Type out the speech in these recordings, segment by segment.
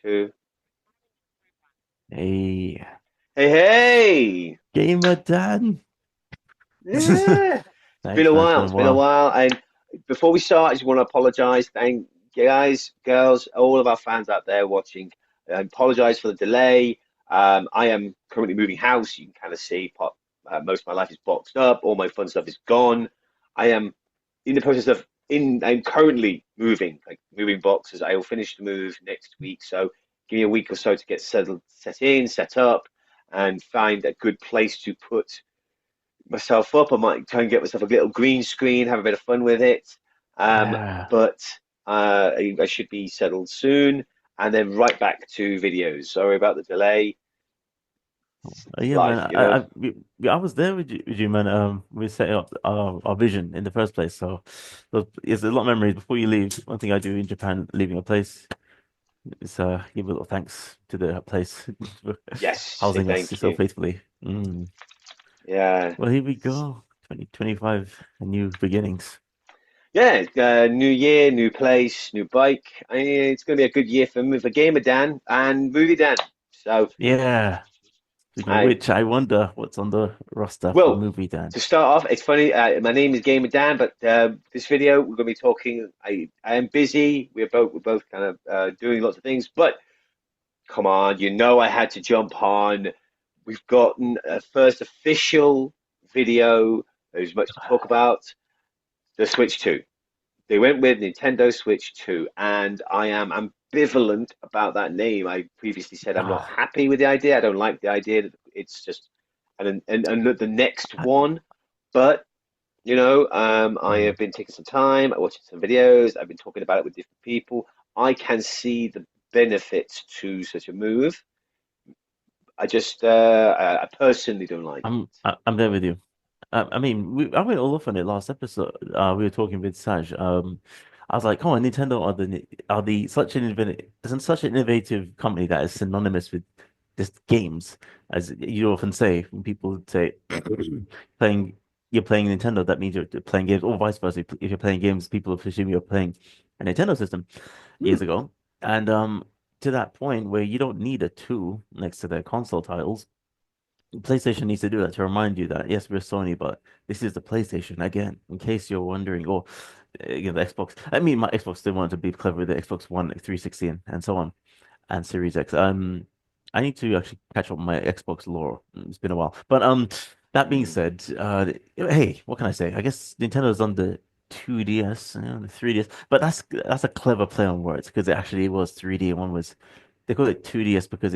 2. Hey, Hey, hey! GamerDan. Yeah, it's been Thanks, a man. It's while. been a It's been a while. while. And before we start, I just want to apologize. Thank you guys, girls, all of our fans out there watching. I apologize for the delay. I am currently moving house. You can kind of see most of my life is boxed up. All my fun stuff is gone. I am in the process of I'm currently moving, like moving boxes. I will finish the move next week. So give me a week or so to get settled, set up, and find a good place to put myself up. I might try and get myself a little green screen, have a bit of fun with it. Um, Yeah. but I should be settled soon, and then right back to videos. Sorry about the delay. It's Yeah, man. life, you know. I was there with you, man. We set up our vision in the first place. So it's a lot of memories before you leave. One thing I do in Japan, leaving a place, is give a little thanks to the place for Yes, say housing us thank so you. faithfully. Yeah, Well, here we go. 2025, new beginnings. yeah. New year, new place, new bike. It's going to be a good year for me, for Gamer Dan and Movie Dan. So Yeah. Speaking of I which, I wonder what's on the roster for Well, movie then. to start off, it's funny. My name is Gamer Dan, but this video we're going to be talking. I am busy. We're both kind of doing lots of things. But come on, I had to jump on. We've gotten a first official video. There's much to talk about. The Switch 2. They went with Nintendo Switch 2, and I am ambivalent about that name. I previously said I'm not Ah, happy with the idea. I don't like the idea that it's just and the next I- one. But I mm, have been taking some time, watching some videos. I've been talking about it with different people. I can see the benefits to such a move. I personally don't like it. I'm there with you. I mean, I went all off on it last episode. We were talking with Saj. I was like, "Come on, Nintendo are the such an such an innovative company that is synonymous with just games, as you often say when people say playing you're playing Nintendo, that means you're playing games, or vice versa. If you're playing games, people presume you're playing a Nintendo system Hmm. years ago, and to that point where you don't need a two next to their console titles. PlayStation needs to do that to remind you that yes, we're Sony, but this is the PlayStation again. In case you're wondering, or the Xbox. I mean, my Xbox still wanted to be clever with the Xbox One, like 360, and so on, and Series X. I need to actually catch up on my Xbox lore. It's been a while, but that being Hmm. said, hey, what can I say? I guess Nintendo's on the 2DS, the 3DS, but that's a clever play on words because it actually was 3D and one was they call it 2DS because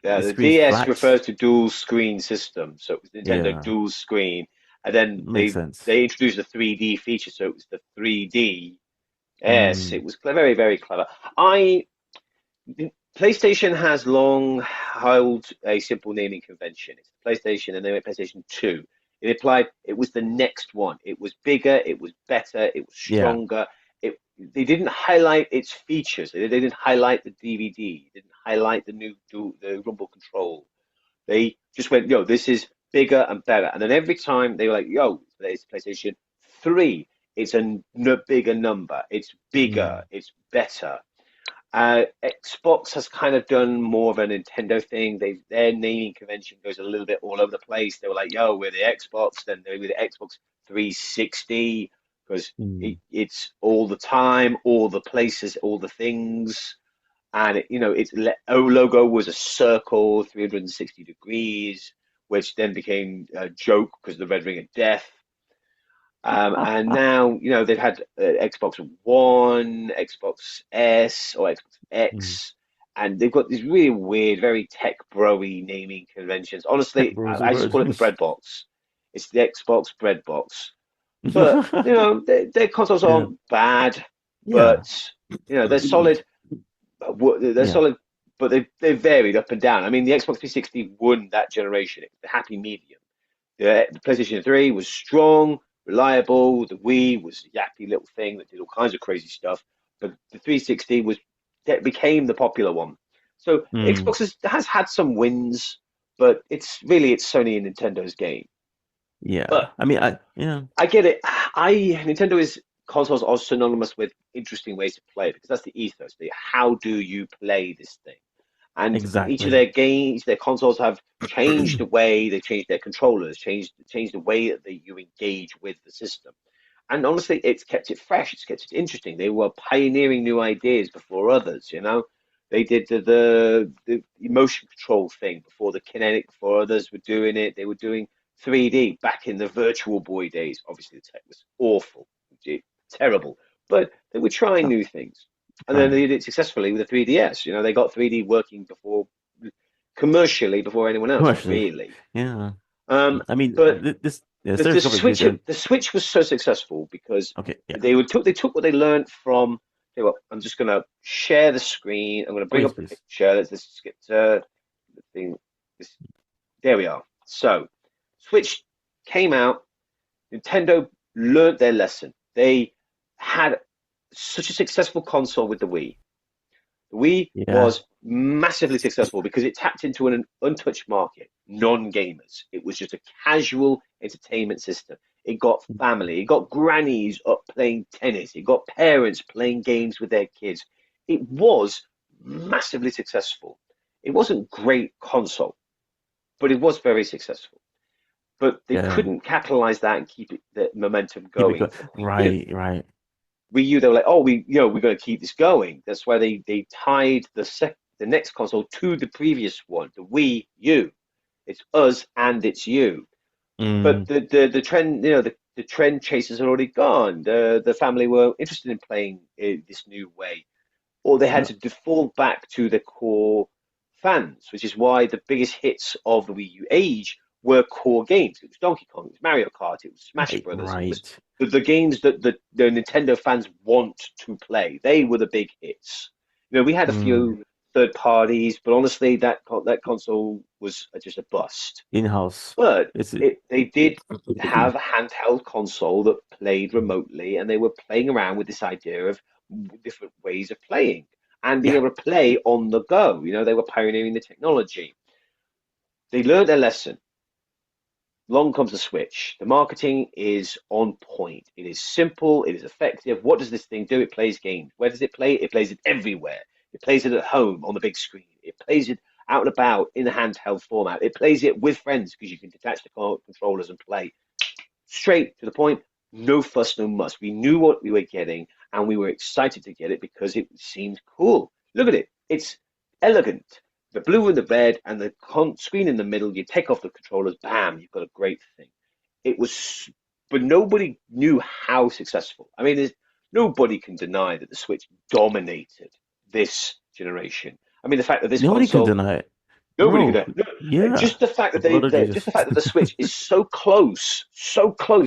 Yeah, the the screen's DS flat. refers to dual screen system, so it was Nintendo Yeah. dual screen, and then Makes they sense. they introduced the 3D feature, so it was the 3D. Yes, Mm, it was very, very clever. I PlayStation has long held a simple naming convention. It's PlayStation, and they went PlayStation 2. It implied it was the next one. It was bigger, it was better, it was yeah. stronger. They didn't highlight its features. They didn't highlight the DVD. They didn't highlight the Rumble control. They just went, yo, this is bigger and better. And then every time they were like, yo, it's PlayStation 3. It's a bigger number. It's bigger. Mm, It's better. Xbox has kind of done more of a Nintendo thing. Their naming convention goes a little bit all over the place. They were like, "Yo, we're the Xbox," then they were the Xbox 360 because mm, it's all the time, all the places, all the things, and its logo was a circle, 360 degrees, which then became a joke because the red ring of death. And now, they've had Xbox One, Xbox S, or Xbox mm. X, and they've got these really weird, very tech bro-y naming conventions. Tech Honestly, bros a I just word. call it the bread box. It's the Xbox bread box. But, their consoles Yeah. aren't bad, Yeah. but, they're solid. They're Yeah. solid, but they've varied up and down. I mean, the Xbox 360 won that generation. It was the happy medium. The PlayStation 3 was strong, reliable. The Wii was a yappy little thing that did all kinds of crazy stuff. But the 360 that became the popular one. So Mm, Xbox has had some wins, but it's Sony and Nintendo's game. yeah. But I mean, I yeah. I get it. Nintendo is. consoles are synonymous with interesting ways to play because that's the ethos. How do you play this thing? And each of Exactly. their games, their consoles have changed the way they changed their controllers, changed the way that you engage with the system. And honestly, it's kept it fresh. It's kept it interesting. They were pioneering new ideas before others. They did the emotion control thing before the kinetic. Before others were doing it, they were doing 3D back in the Virtual Boy days. Obviously, the tech was awful, terrible, but they were trying Oh, new things, and then trying they did it successfully with the 3DS. They got 3D working before commercially before anyone else, commercially. really. Yeah. Um, I mean, but this yeah, the, there's the a couple of games. Switch the Switch was so successful because Okay, yeah. they took what they learned from. I'm just gonna share the screen. I'm gonna bring Please, up a please. picture. Let's just get the thing. This, there we are. So, Switch came out. Nintendo learned their lesson. They had such a successful console with the Wii. The Wii Yeah. was massively successful because it tapped into an untouched market, non-gamers. It was just a casual entertainment system. It got family, it got grannies up playing tennis, it got parents playing games with their kids. It was massively successful. It wasn't great console, but it was very successful. But they Yeah. couldn't capitalize that and keep the momentum Keep it going going. for Wii U. Right, right. Wii U, they were like, oh, we're going to keep this going. That's why they tied the next console to the previous one, the Wii U. It's us and it's you. But Mm, the trend, the trend chasers had already gone. The family were interested in playing this new way, or they had no, to default back to the core fans, which is why the biggest hits of the Wii U age were core games. It was Donkey Kong, it was Mario Kart, it was Smash right, Brothers, it was right. the games that the Nintendo fans want to play. They were the big hits. We had a Mm, few third parties, but honestly, that console was just a bust. in-house. But It's they did have a handheld console that played remotely, and they were playing around with this idea of different ways of playing and being yeah, able to play on the go. They were pioneering the technology. They learned their lesson. Along comes the Switch. The marketing is on point. It is simple. It is effective. What does this thing do? It plays games. Where does it play? It plays it everywhere. It plays it at home on the big screen. It plays it out and about in a handheld format. It plays it with friends because you can detach the controllers and play straight to the point. No fuss, no muss. We knew what we were getting, and we were excited to get it because it seemed cool. Look at it. It's elegant. The blue and the red and the screen in the middle. You take off the controllers, bam, you've got a great thing. It was, but nobody knew how successful. I mean, nobody can deny that the Switch dominated this generation. I mean, the fact that this nobody can console, deny it. nobody could. No, No, yeah. just the fact that Blood of just Jesus. the fact that the Switch is so close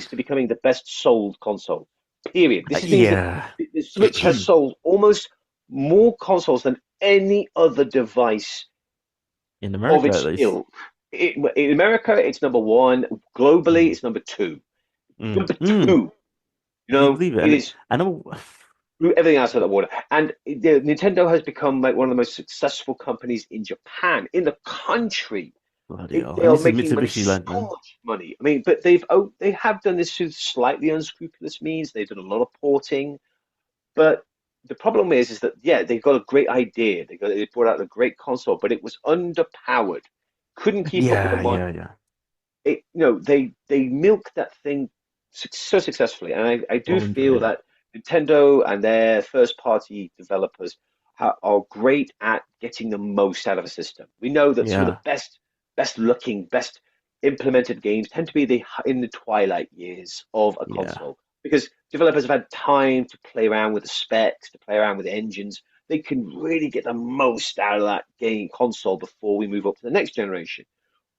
to becoming the best sold console. Period. This means that Yeah. the Switch has sold almost more consoles than any other device In of America, at its least. ilk. In America, it's number one. Globally, Mm, it's number two. mm, Number mm. two. Can you believe it? It And is I know. everything outside the water. And Nintendo has become like one of the most successful companies in Japan, in the country. Bloody hell. They And are this is making money, Mitsubishi so land, man. much money. I mean, but they have done this through slightly unscrupulous means. They've done a lot of porting, but the problem is that yeah, they've got a great idea. They brought out a great console, but it was underpowered. Couldn't keep up with the Yeah, market. yeah, yeah. They milked that thing so successfully, and I do Oh, feel yeah. that Nintendo and their first party developers are great at getting the most out of a system. We know that some of Yeah. the best looking, best implemented games tend to be in the twilight years of a Yeah. console because developers have had time to play around with the specs, to play around with the engines. They can really get the most out of that game console before we move up to the next generation.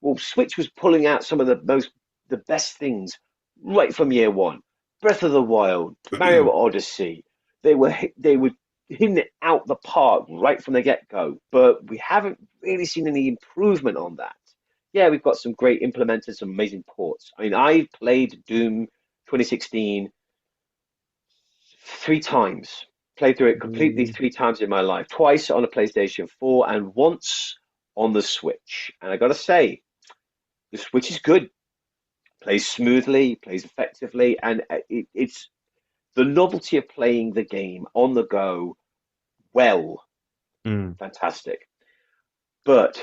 Well, Switch was pulling out some of the best things right from year one. Breath of the Wild, Mario Odyssey. They were hitting it out the park right from the get-go, but we haven't really seen any improvement on that. Yeah, we've got some great implementers, some amazing ports. I mean, I played Doom 2016 three times. Played through it completely Mm, three times in my life. Twice on a PlayStation 4 and once on the Switch. And I gotta say, the Switch is good, plays smoothly, plays effectively, and it's the novelty of playing the game on the go, well, Mm. fantastic. But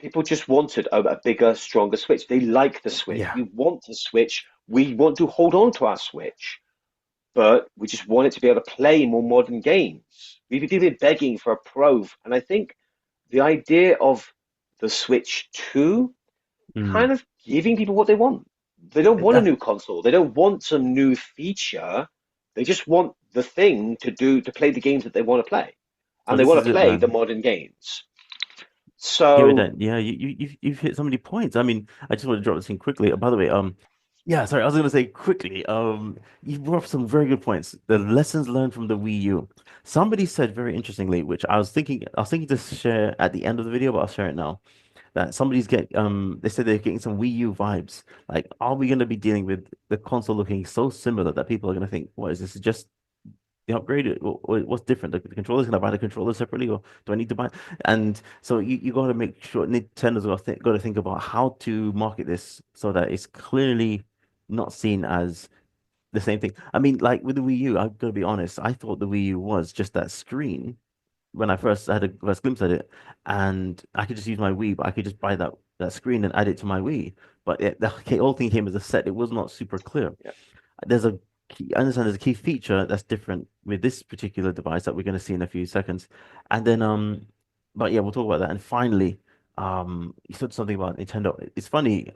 people just wanted a bigger, stronger Switch. They like the Switch. Yeah. We want the Switch. We want to hold on to our Switch, but we just want it to be able to play more modern games. We've been begging for a Pro, and I think the idea of the Switch 2 Mm. kind of giving people what they want. They don't want a That new console. They don't want some new feature. They just want the thing to play the games that they want to play, and so they this want is to it, play the man. modern games. Give it So that. Yeah, you've hit so many points. I mean, I just want to drop this in quickly. By the way, yeah, sorry, I was gonna say quickly. You brought up some very good points. The lessons learned from the Wii U. Somebody said very interestingly, which I was thinking to share at the end of the video, but I'll share it now. That they said they're getting some Wii U vibes. Like, are we gonna be dealing with the console looking so similar that people are gonna think, what is this? Just the upgrade? What's different? The controllers, can I buy the controller separately, or do I need to buy? And so you got to make sure Nintendo's got to think about how to market this so that it's clearly not seen as the same thing. I mean, like with the Wii U, I've got to be honest. I thought the Wii U was just that screen when I first had a first glimpse at it, and I could just use my Wii, but I could just buy that screen and add it to my Wii. But the whole thing came as a set. It was not super clear. yeah. There's a I understand there's a key feature that's different with this particular device that we're going to see in a few seconds. And then but yeah, we'll talk about that. And finally, you said something about Nintendo. It's funny,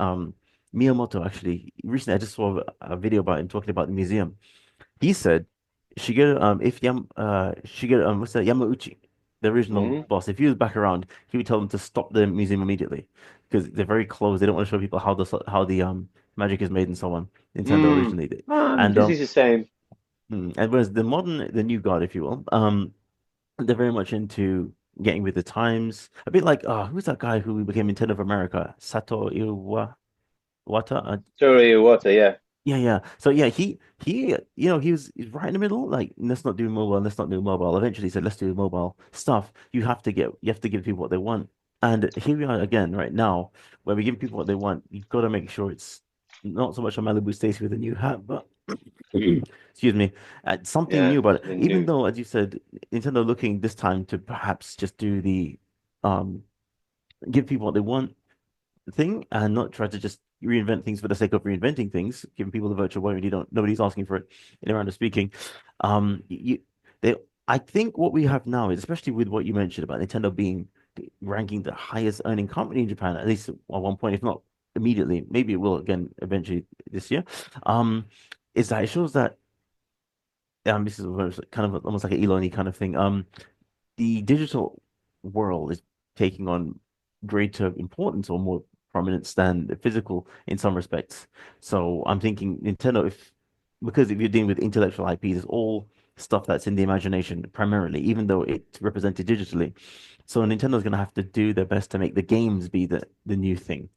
Miyamoto actually recently I just saw a video about him talking about the museum. He said Shigeru if Yam Shigeru what's that, Yamauchi, the original Mhm. boss, if he was back around, he would tell them to stop the museum immediately because they're very close. They don't want to show people how the magic is made and so on. Nintendo Mm. originally did. And Disney's the same. and whereas the new God, if you will, they're very much into getting with the times. A bit like, who's that guy who became Nintendo of America? Satoru Iwata? Totally water, yeah. Yeah, yeah. So yeah, he's right in the middle. Like, let's not do mobile, let's not do mobile. Eventually, he said, let's do mobile stuff. You have to give people what they want. And here we are again, right now, where we give people what they want. You've got to make sure it's not so much a Malibu Stacy with a new hat, but excuse me, something Yeah, new about it. something Even new. though, as you said, Nintendo looking this time to perhaps just do the um give people what they want thing and not try to just reinvent things for the sake of reinventing things, giving people the virtual world. You don't, nobody's asking for it in a round of speaking. You, they, I think what we have now is, especially with what you mentioned about Nintendo being ranking the highest earning company in Japan, at least at one point, if not immediately, maybe it will again eventually this year. Um, is that it shows that this is kind of almost like an Elon kind of thing. The digital world is taking on greater importance or more prominence than the physical in some respects. So I'm thinking Nintendo, because if you're dealing with intellectual IPs, it's all stuff that's in the imagination primarily, even though it's represented digitally. So Nintendo's going to have to do their best to make the games be the new thing.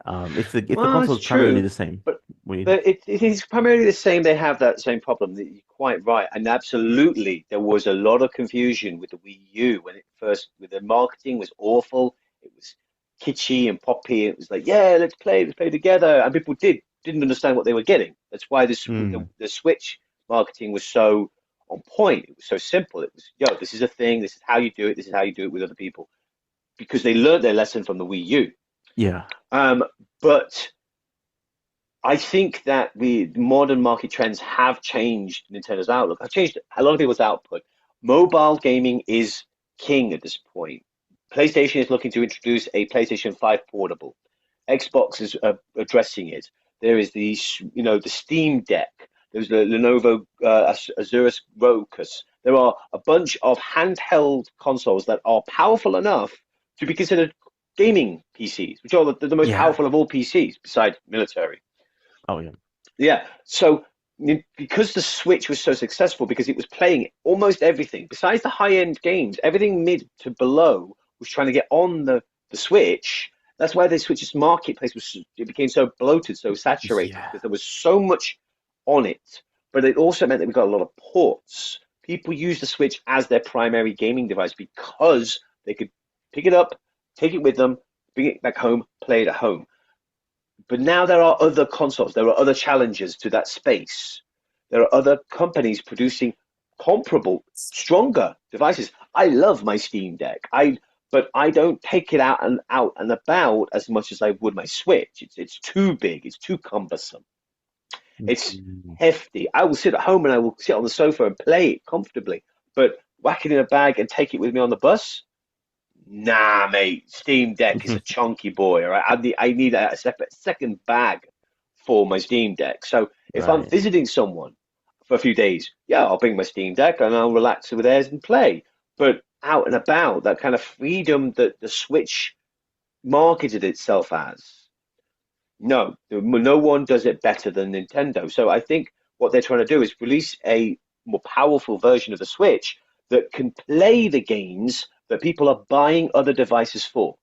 If the Well, console it's is primarily true, the same, but what do you think? it is primarily the same. They have that same problem. You're quite right, and absolutely, there was a lot of confusion with the Wii U when it first. With the marketing was awful. It was kitschy and poppy. It was like, yeah, let's play together, and people didn't understand what they were getting. That's why Mm, the Switch marketing was so on point. It was so simple. It was, yo, this is a thing. This is how you do it. This is how you do it with other people because they learned their lesson from the Wii U. yeah. Um, but I think that the modern market trends have changed Nintendo's outlook. Have changed a lot of people's output. Mobile gaming is king at this point. PlayStation is looking to introduce a PlayStation 5 portable. Xbox is addressing it. There is the Steam Deck. There's the Lenovo Azuris Rocus. There are a bunch of handheld consoles that are powerful enough to be considered gaming PCs, which are the most Yeah. powerful of all PCs besides military. Oh, yeah. Yeah. So because the Switch was so successful, because it was playing almost everything, besides the high-end games, everything mid to below was trying to get on the Switch. That's why the Switch's marketplace it became so bloated, so saturated, Yeah. because there was so much on it. But it also meant that we got a lot of ports. People use the Switch as their primary gaming device because they could pick it up, take it with them, bring it back home, play it at home. But now there are other consoles, there are other challenges to that space. There are other companies producing comparable, stronger devices. I love my Steam Deck. But I don't take it out and about as much as I would my Switch. It's too big. It's too cumbersome. It's Mm. hefty. I will sit at home and I will sit on the sofa and play it comfortably. But whack it in a bag and take it with me on the bus? Nah, mate. Steam Deck is a chunky boy. All right, I need a separate second bag for my Steam Deck. So if I'm Right. visiting someone for a few days, yeah, I'll bring my Steam Deck and I'll relax with theirs and play. But out and about, that kind of freedom that the Switch marketed itself as, no, no one does it better than Nintendo. So I think what they're trying to do is release a more powerful version of the Switch that can play the games that people are buying other devices for.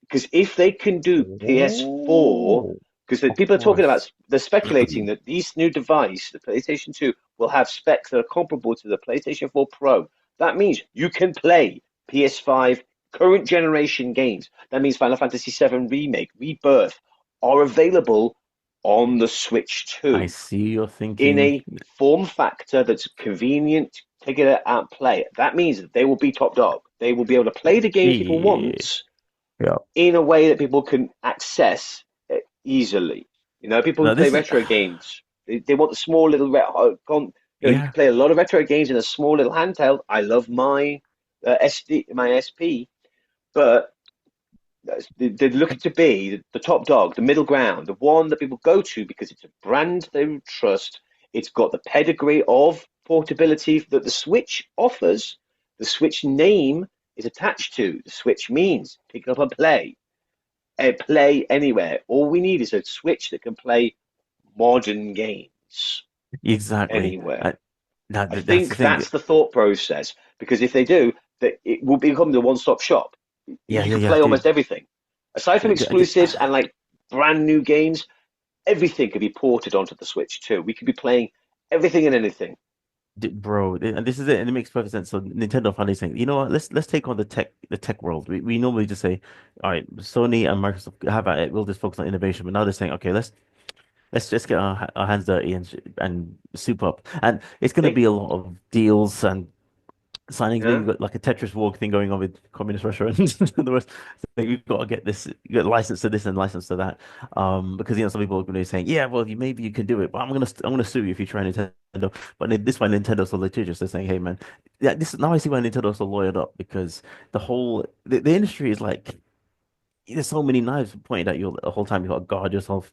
Because if they can do PS4, Oh, because the of people are talking about, course. they're speculating that this new device, the PlayStation 2, will have specs that are comparable to the PlayStation 4 Pro. That means you can play PS5 current generation games. That means Final Fantasy VII Remake, Rebirth are available on the Switch I 2 see you're in thinking. a form factor that's convenient to get it out and play it. That means that they will be top dog. They will be able to play the games people Yeah. want Yeah. in a way that people can access it easily. You know, people who Now play this is retro games, they want the small little, you yeah. can play a lot of retro games in a small little handheld. I love my my SP, but they're looking to be the top dog, the middle ground, the one that people go to because it's a brand they trust. It's got the pedigree of portability that the Switch offers. The Switch name is attached to. The Switch means pick up and play anywhere. All we need is a Switch that can play modern games Exactly. anywhere. Now I that's the think thing. that's the thought process because if they do, that it will become the one-stop shop. Yeah, You yeah, can yeah, play dude. almost everything. Aside from exclusives and like brand new games, everything could be ported onto the Switch too. We could be playing everything and anything. Bro, and this is it, and it makes perfect sense. So Nintendo finally saying, you know what, let's take on the tech world. We normally just say, all right, Sony and Microsoft have at it. We'll just focus on innovation. But now they're saying, okay, let's just get our hands dirty and soup up. And it's going to Think, be a lot of deals and signings. Maybe yeah, you've got like a Tetris walk thing going on with communist Russia and the rest. So you've got to get this, you get license to this and license to that. Because some people are going to be saying, yeah, well, maybe you can do it, but I'm gonna sue you if you try Nintendo. But this why Nintendo's so litigious. They're saying, hey, man, yeah, this now I see why Nintendo's so lawyered up because the industry is like there's so many knives pointed at you the whole time. You got to guard yourself,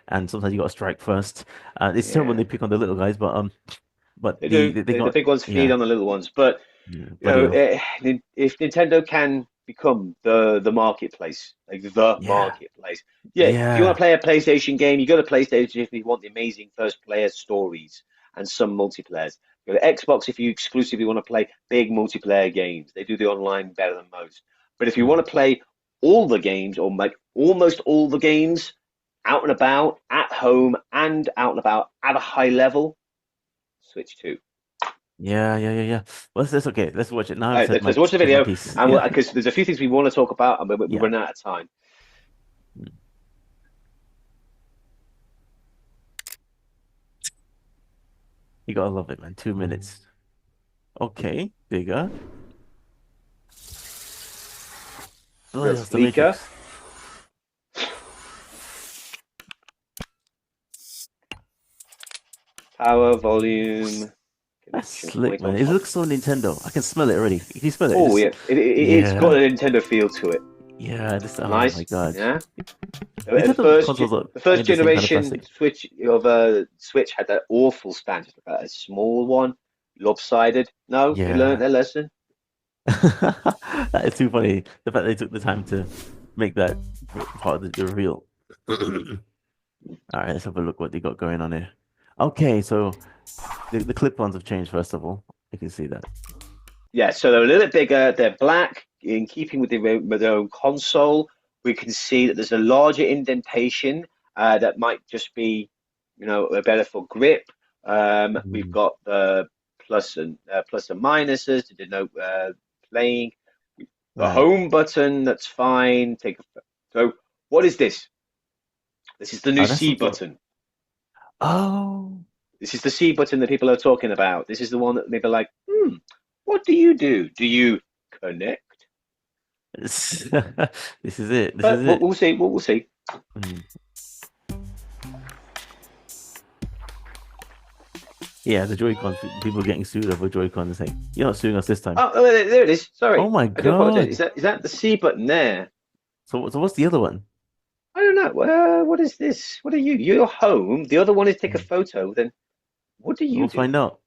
and sometimes you got to strike first. It's terrible when yeah, they pick on the little guys, but they do. they The got big ones feed yeah, on the little ones, but yeah, you buddy know, off. if Nintendo can become the marketplace, like the Yeah. marketplace, yeah. If you want to Yeah. play a PlayStation game, you go to PlayStation if you want the amazing first player stories and some multiplayers. Go to Xbox if you exclusively want to play big multiplayer games. They do the online better than most. But if you Mm. want to play all the games or like almost all the games out and about, at home and out and about at a high level, Switch 2. Yeah, yeah, yeah, yeah. Well, that's okay. Let's watch it. Now All I've right, let's watch the said my video, piece. and Yeah. because there's a few things we want to talk about, and we're Yeah. running out of time. Mm. You gotta love it, man. 2 minutes. Okay, bigger. Real Bloody hell's the sleeker, Matrix. power, volume, That's connection slick, point on man. It top. looks so Nintendo. I can smell it already. Can you smell it? Oh Just yeah, it's got yeah, a Nintendo feel to it. yeah. This. Oh my Nice, God. yeah. Nintendo consoles are The first made the same kind of generation plastic. Switch of Switch had that awful stand, just like a small one, lopsided. No, they learned Yeah. their lesson. That is too funny. The fact they took the time to make that part of the reveal. All right, let's have a look what they got going on here. Okay, so the clip-ons have changed first of all. You can see that. Yeah, so they're a little bit bigger. They're black, in keeping with their own console. We can see that there's a larger indentation that might just be, better for grip. We've Mm. got the plus and minuses to denote playing. The Right. home button, that's fine. So what is this? This is the new That's C some sort of. button. Oh. This is the C button that people are talking about. This is the one that maybe like, what do you do? Do you connect? This is it. This is But we'll, it. we'll see. We'll see. Mm. Yeah, the Joy-Cons, people getting sued over Joy-Cons saying, you're not suing us this time. Oh, there it is. Oh Sorry, my I do apologize. God. Is that the C button there? So what's the other one? I don't know. What is this? What are you? You're home. The other one is take a Mm. photo. Then what do you We'll do? find out.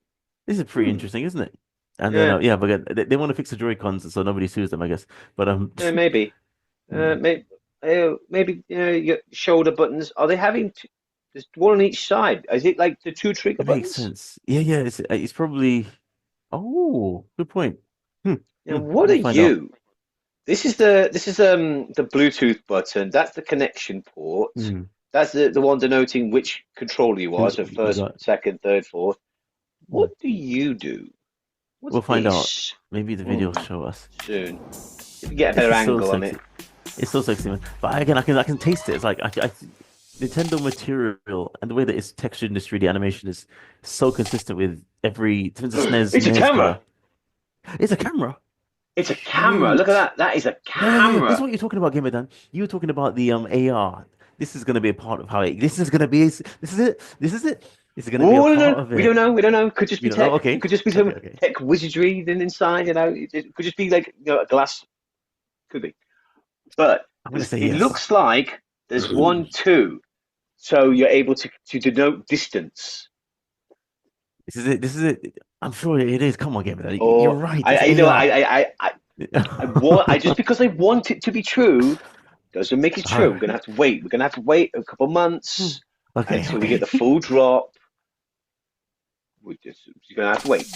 This is pretty Hmm. interesting, isn't it? And then Yeah. yeah, but again, they want to fix the Joy-Cons so nobody sues them, I guess. But Maybe. hmm, Maybe your shoulder buttons. Are they having there's one on each side? Is it like the two trigger it makes buttons? sense. Yeah, yeah, it's probably. Oh, good point. Hmm, Now, what are we'll find out. you? This is the Bluetooth button. That's the connection port. Hmm. That's the one denoting which controller you are. Who So you first, got? second, third, fourth. Hmm. What do you do? What's We'll find out. this? Maybe the video will Oh, show us. soon. If we get a This better is so angle on it. sexy. It's so sexy, man. But again, I can taste it. It's like Nintendo material and the way that it's textured in this 3D animation is so consistent with every since the It's a NES camera. era. It's a camera. It's a camera. Look at Cute. that. That is a Yeah, yeah, yeah. This is camera. what you're talking about, GamerDan. You were talking about the AR. This is gonna be a part of how it. This is gonna be. This is it. This is it. This is gonna be a Oh, no, part no. of We don't it. know. We don't know. Could just You be don't know? tech. It Okay. could just be Okay. some Okay. tech wizardry then inside. It could just be like a glass. Could be. But I'm gonna say it yes. looks like there's one, two. So you're able to denote distance. This is it. This is it. I'm sure it is. Come on, GamerDan. You're Or right. I, It's I you know, AR. I want. I just because I want it to be true doesn't make it All true. We're right. gonna have to wait. We're gonna have to wait a couple months Okay. until we get Okay. the full drop. You're gonna have to wait.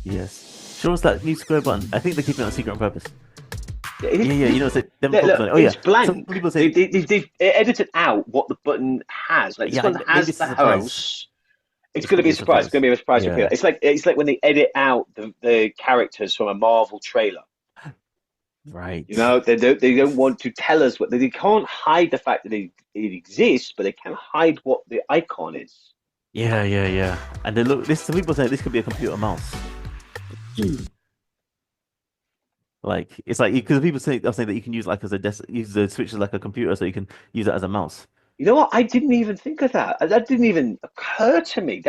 Yes. Show us that new square button. I think they're keeping it a secret on purpose. It, Yeah, yeah. You know, it's like them focus look, on it. Oh yeah. it's Some blank. people They, say, they, they've, they've edited out what the button has. Like this yeah, one maybe has it's the a surprise. house. It's It's going to be probably a a surprise. It's going surprise. to be a surprise appeal. Yeah. It's like when they edit out the characters from a Marvel trailer. Right. They don't want to tell us what they can't hide the fact that it exists, but they can hide what the icon is. Yeah, yeah, yeah. And they look. This. Some people say this could be a computer mouse. Like it's like because people say are saying that you can use like as a desk, use the Switch as like a computer, so you can use it as a mouse. You know what? I didn't even think of that. That didn't even occur to me.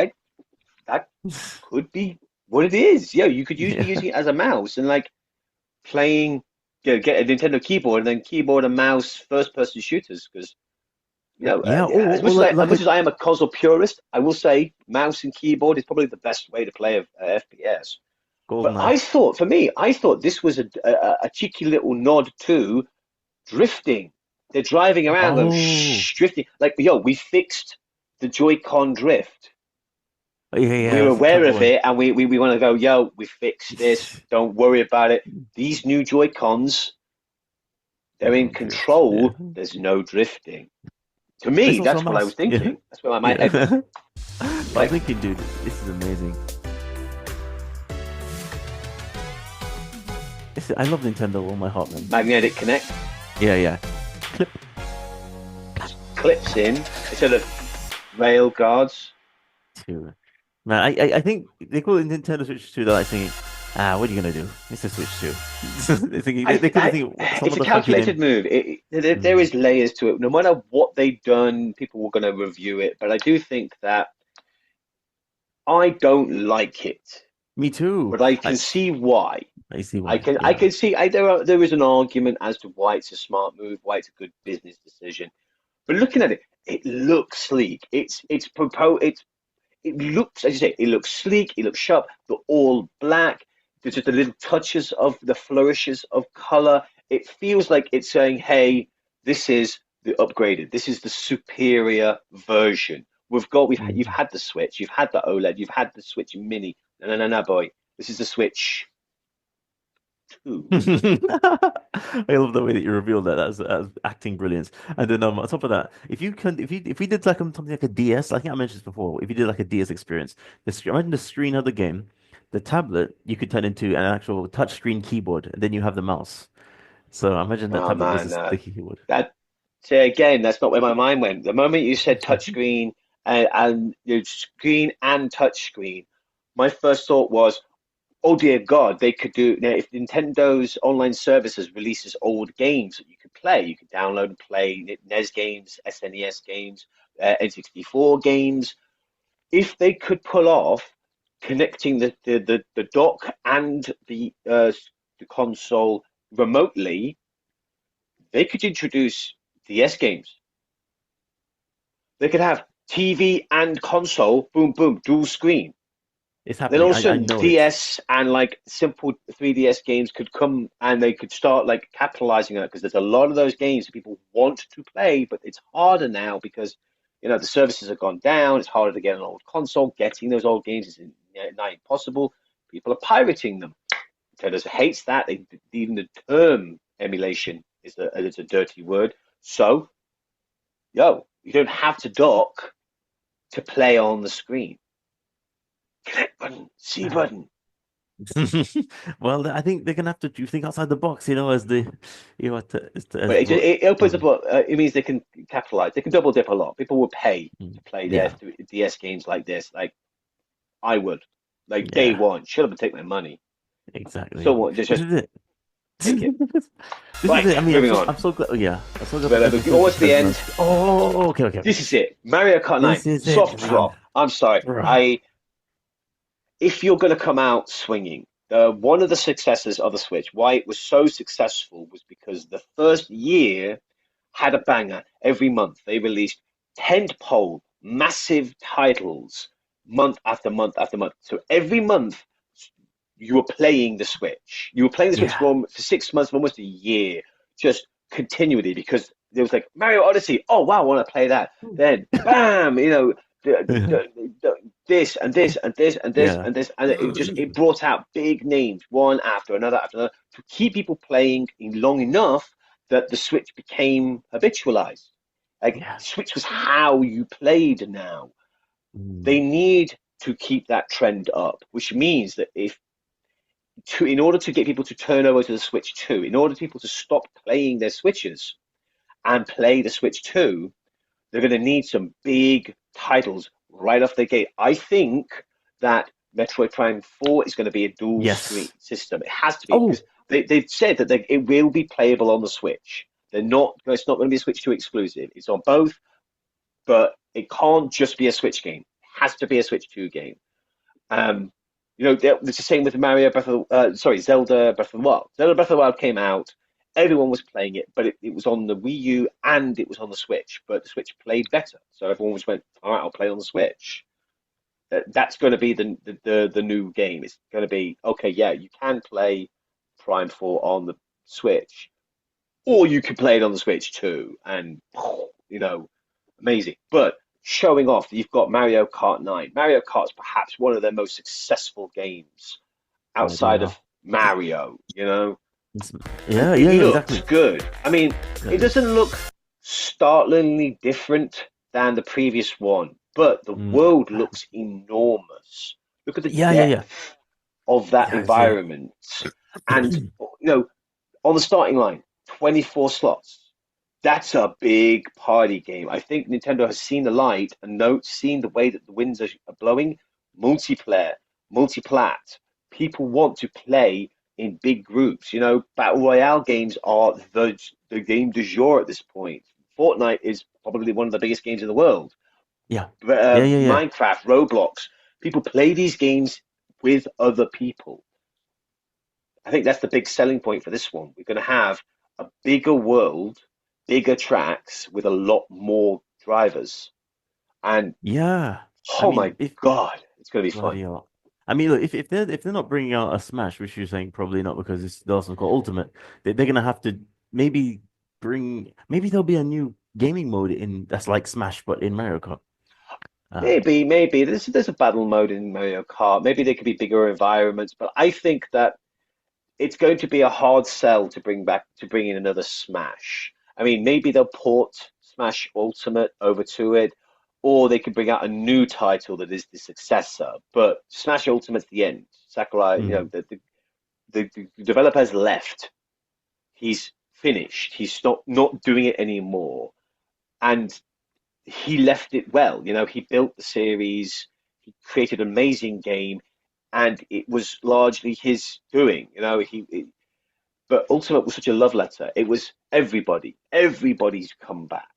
That could be what it is. Yeah, you could be Yeah. using it as a mouse and like playing. Get a Nintendo keyboard and then keyboard and mouse first-person shooters because Yeah. as Or much as like as like much a as I am a console purist, I will say mouse and keyboard is probably the best way to play a FPS. golden But eye. I thought this was a cheeky little nod to drifting. They're driving around going Oh. shh, drifting. Like, yo, we fixed the Joy-Con drift. Yeah, yeah. We're That's a aware clever of one. it and we want to go, yo, we fixed this. Don't worry about it. These new Joy-Cons, They they're in don't drift. Yeah. control. There's no drifting. To But it's me, also a that's what I was mouse. Yeah. thinking. That's where my head went. Yeah. But I'm Like, thinking, dude, this is amazing. I love Nintendo with all my heart, man. magnetic connect Yeah, yeah. Clip. clips in instead of rail guards. Two. Man, I think they call it Nintendo Switch 2. They're like thinking, what are you gonna do? It's a Switch 2. They're thinking, I, they couldn't I, think of some it's of a the funky calculated name. move. There Mm. is layers to it. No matter what they've done, people were going to review it. But I do think that I don't like it. Me too. But I can see why. I see I why. can I Yeah. can see there is an argument as to why it's a smart move, why it's a good business decision. But looking at it, it looks sleek. It looks, as you say, it looks sleek, it looks sharp. They're all black. There's just the little touches of the flourishes of color. It feels like it's saying, hey, this is the upgraded. This is the superior version. You've Mhm. had the Switch, you've had the OLED, you've had the Switch Mini. No, no, no, no, boy. This is the Switch 2. I love the way that you revealed that. That's acting brilliance. And then on top of that, if we did like something like a DS, I think I mentioned this before. If you did like a DS experience, imagine the screen of the game, the tablet you could turn into an actual touchscreen keyboard, and then you have the mouse. So imagine that Oh tablet was man, a sticky keyboard. that So again, that's not where my mind went. The moment you said touchscreen and screen and touchscreen, my first thought was, oh dear God, they could do now if Nintendo's online services releases old games that you could play. You could download and play NES games, SNES games, N64 games. If they could pull off connecting the dock and the console remotely, they could introduce DS games. They could have TV and console, boom, boom, dual screen. It's Then all happening. of a I sudden, know it. DS and like simple 3DS games could come and they could start like capitalizing on it because there's a lot of those games that people want to play, but it's harder now because the services have gone down. It's harder to get an old console. Getting those old games is nigh impossible. People are pirating them. Nintendo hates that. Even the term emulation is a dirty word. So, you don't have to dock to play on the screen. Connect button, C button. Well, I think they're gonna have to do think outside the box, as the But as what it opens up. um, It means they can capitalize. They can double dip a lot. People will pay to play their yeah, DS games like this. Like I would, like day yeah, one. Shut up and take my money. So exactly. what? This Just is it. take it. This is Right, it. I mean, moving on. I'm so glad. Oh, yeah, I'm so glad But Bethesda's doing almost this the because end. okay, okay, okay. This is it. Mario Kart 9. This is it, Soft bro. drop. I'm sorry. Bro. If you're going to come out swinging, one of the successes of the Switch, why it was so successful, was because the first year had a banger. Every month they released tentpole, massive titles, month after month after month. So every month you were playing the Switch. You were playing the Switch Yeah. for 6 months, for almost a year, just continually because there was like Mario Odyssey. Oh wow, I want to play that. Then bam, this and this and this and this Yeah. and this, and it brought out big names one after another to keep people playing long enough that the Switch became habitualized. Like Yeah. Switch was how you played now. They Mm. need to keep that trend up, which means that in order to get people to turn over to the Switch 2, in order for people to stop playing their Switches and play the Switch 2, they're going to need some big titles right off the gate. I think that Metroid Prime 4 is going to be a dual screen Yes. system. It has to be because Oh, they've said that it will be playable on the Switch. It's not going to be a Switch 2 exclusive. It's on both, but it can't just be a Switch game. It has to be a Switch 2 game. Um, it's the same with Zelda Breath of the Wild. Zelda Breath of the Wild came out, everyone was playing it, but it was on the Wii U and it was on the Switch, but the Switch played better. So everyone just went, all right, I'll play on the Switch. That's going to be the new game. It's going to be, okay, yeah, you can play Prime 4 on the Switch, or you can play it on the Switch too, and amazing. But showing off that you've got Mario Kart 9. Mario Kart's perhaps one of their most successful games bloody outside of hell. Mario. It's- And yeah, it yeah, yeah, looks exactly. good. I mean, it Exactly. doesn't look startlingly different than the previous one, but the Mm. world looks enormous. Look at the Yeah, yeah, yeah. depth of that Yeah, it's there. environment. And, on the starting line, 24 slots. That's a big party game. I think Nintendo has seen the light and seen the way that the winds are blowing. Multiplayer, multiplat. People want to play in big groups. Battle Royale games are the game du jour at this point. Fortnite is probably one of the biggest games in the world. Yeah. But, Yeah, yeah, yeah. Minecraft, Roblox, people play these games with other people. I think that's the big selling point for this one. We're going to have a bigger world, bigger tracks with a lot more drivers. And Yeah. I oh my mean, if God, it's going to be fun. bloody hell. I mean, look, if they're not bringing out a Smash, which you're saying probably not because it's also called Ultimate, they're gonna have to maybe maybe there'll be a new gaming mode in that's like Smash but in Mario Kart. Um, Maybe there's a battle mode in Mario Kart. Maybe there could be bigger environments, but I think that it's going to be a hard sell to bring in another Smash. I mean, maybe they'll port Smash Ultimate over to it, or they could bring out a new title that is the successor. But Smash Ultimate's the end. Sakurai, mm, the developer has left. He's finished. He's not doing it anymore. and he left it well. You know, he built the series, he created an amazing game, and it was largely his doing. You know, but Ultimate was such a love letter. It was everybody's come back.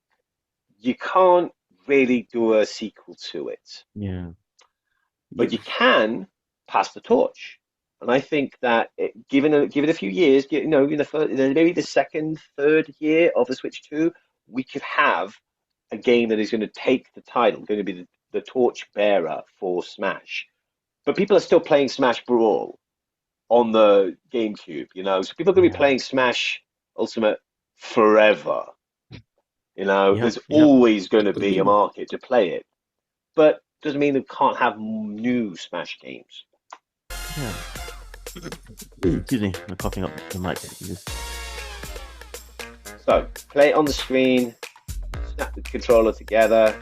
You can't really do a sequel to it, Yeah. but Yep. you can pass the torch. And I think that given a few years, you know, in the first, maybe the second, third year of the Switch 2, we could have a game that is going to take the title, going to be the torch bearer for Smash. But people are still playing Smash Brawl on the GameCube, you know, so people are going to be Yeah. playing Smash Ultimate forever. You know, Yep. there's Yep. always going to be a market to play it, but doesn't mean we can't have new Smash games. Yeah. Excuse me, I'm coughing up the mic. Just... So play it on the screen, snap the controller together.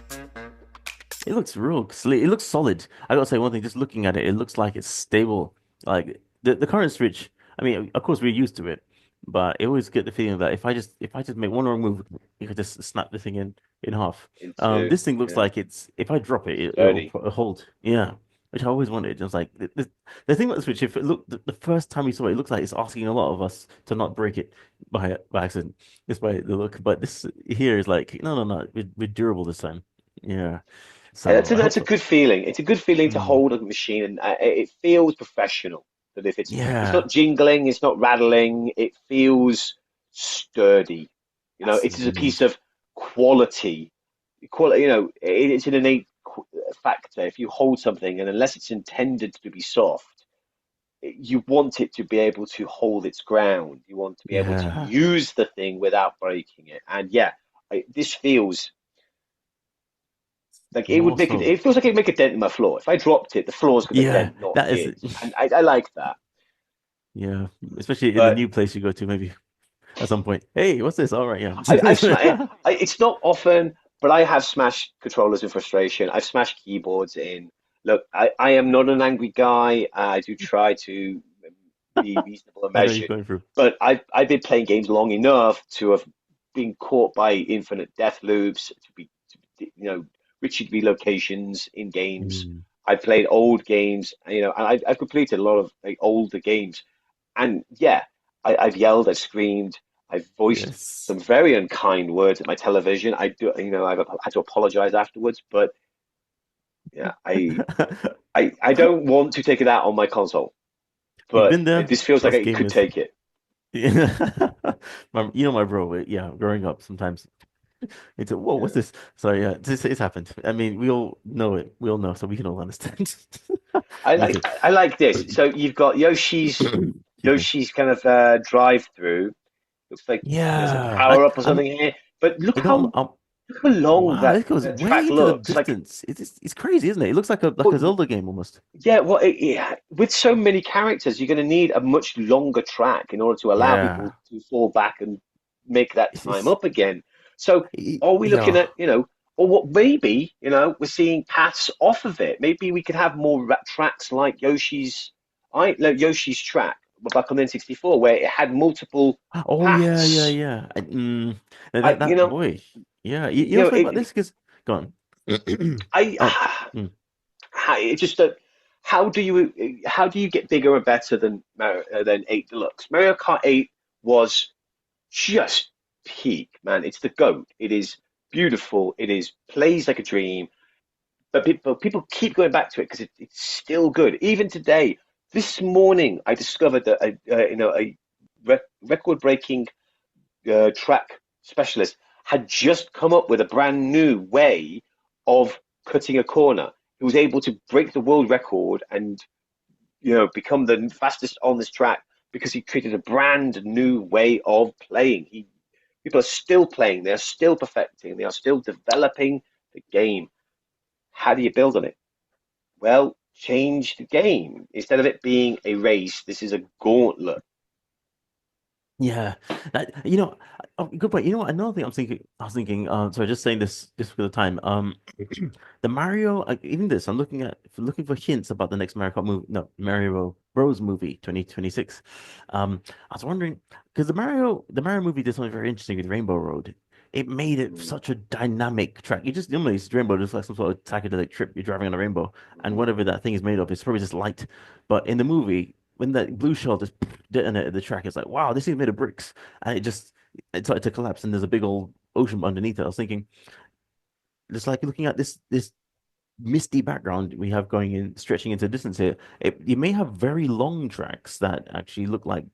It looks real sleek. It looks solid. I gotta say one thing, just looking at it, it looks like it's stable. Like the current Switch, I mean, of course we're used to it, but I always get the feeling that if I just make one wrong move, you could just snap the thing in half. Into This thing looks yeah, like it's if I drop it, it'll sturdy. hold. Yeah. Which I always wanted. It's like the thing about the Switch, if it look the first time we saw it, it looks like it's asking a lot of us to not break it by accident, just by the look. But this here is like, no, no, no, we're durable this time. Yeah. And So I hope that's a so. good feeling. It's a good feeling to Mm. hold a machine, and it feels professional. That if it's Yeah, not jingling, it's not rattling, it feels sturdy. You know, that's it what is a it piece is. of quality. Quality, you know, it's an innate factor. If you hold something, and unless it's intended to be soft, you want it to be able to hold its ground. You want to be able to Yeah, use the thing without breaking it. And yeah, this feels like it would more make it. so. It feels like it would make a dent in my floor. If I dropped it, the floor's going to Yeah, dent, not that is. it. And I like that. Yeah, especially in the But new place you go to, maybe at some point. Hey, what's this? All right, yeah. I've smashed. It's not often, but I have smashed controllers in frustration. I've smashed keyboards in. Look, I am not an angry guy. I do try to be reasonable and I know you're measured, going through. but I've been playing games long enough to have been caught by infinite death loops, you know, Richard relocations in games. Mm, I've played old games, you know, and I've completed a lot of like older games. And yeah, I've yelled, I've screamed, I've voiced yes. some very unkind words at my television. I do, you know, I've had to apologize afterwards, but yeah, I don't want to take it out on my console, We've but been there, this feels like us I could gamers. take it. Yeah. My bro, yeah, growing up sometimes it's a, whoa, what's Yeah. this? So yeah, this it's happened. I mean, we all know it. We all know, so we can all understand. Me too. I like this. So you've got Excuse me. Yoshi's kind of drive through. Looks like there's a Yeah, power up or something here. But you know, look how long wow, that it goes track way into the looks. Like distance. It's crazy, isn't it? It looks like a well, Zelda game almost. yeah, well, with so many characters, you're going to need a much longer track in order to allow people Yeah, to fall back and make that time up again. So, are we looking yeah. at, you know, or what maybe, you know, we're seeing paths off of it. Maybe we could have more tracks like like Yoshi's track back on the N64, where it had multiple Oh yeah, yeah, paths. yeah. I, you That know, boy. Yeah, you you know know, what's funny about this? Because go on. Oh, I, mm, it just how do you get bigger and better than than 8 Deluxe? Mario Kart 8 was just peak, man. It's the GOAT. It is beautiful. It is plays like a dream. But people keep going back to it because it's still good. Even today, this morning, I discovered that a record-breaking track specialist had just come up with a brand new way of cutting a corner. He was able to break the world record and become the fastest on this track because he created a brand new way of playing. People are still playing, they are still perfecting, they are still developing the game. How do you build on it? Well, change the game. Instead of it being a race, this is a gauntlet. yeah. Good point. You know what? Another thing I was thinking. Sorry, just saying this just for the time. The Mario, even this. Looking for hints about the next Mario Kart movie. No, Mario Bros. Movie 2026. I was wondering because the Mario movie did something very interesting with Rainbow Road. it made it Mm, such a dynamic track. You just normally it's rainbow, just like some sort of psychedelic trip. You're driving on a rainbow, and mm, whatever that thing is made of, it's probably just light. But in the movie, when that blue shell just detonated the track, it's like, wow, this is made of bricks, and it started to collapse, and there's a big old ocean underneath it. I was thinking, it's like looking at this misty background we have going in, stretching into distance here. You may have very long tracks that actually look like